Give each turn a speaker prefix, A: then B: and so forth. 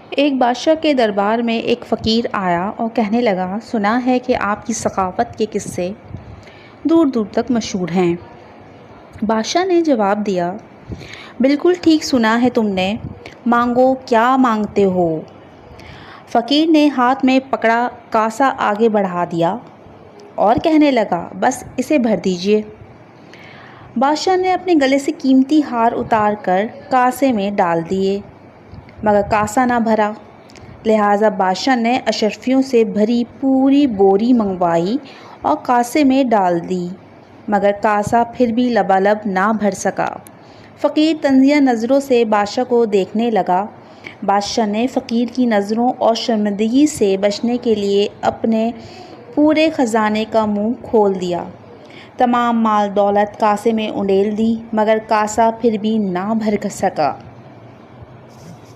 A: ایک بادشاہ کے دربار میں ایک فقیر آیا اور کہنے لگا، سنا ہے کہ آپ کی ثقافت کے قصے دور دور تک مشہور ہیں۔ بادشاہ نے جواب دیا، بالکل ٹھیک سنا ہے تم نے، مانگو کیا مانگتے ہو؟ فقیر نے ہاتھ میں پکڑا کاسا آگے بڑھا دیا اور کہنے لگا، بس اسے بھر دیجیے۔ بادشاہ نے اپنے گلے سے قیمتی ہار اتار کر کاسے میں ڈال دیے، مگر کاسا نہ بھرا۔ لہٰذا بادشاہ نے اشرفیوں سے بھری پوری بوری منگوائی اور کاسے میں ڈال دی، مگر کاسا پھر بھی لبالب نہ بھر سکا۔ فقیر طنزیہ نظروں سے بادشاہ کو دیکھنے لگا۔ بادشاہ نے فقیر کی نظروں اور شرمندگی سے بچنے کے لیے اپنے پورے خزانے کا منہ کھول دیا، تمام مال دولت کاسے میں انڈیل دی، مگر کاسا پھر بھی نہ بھر سکا۔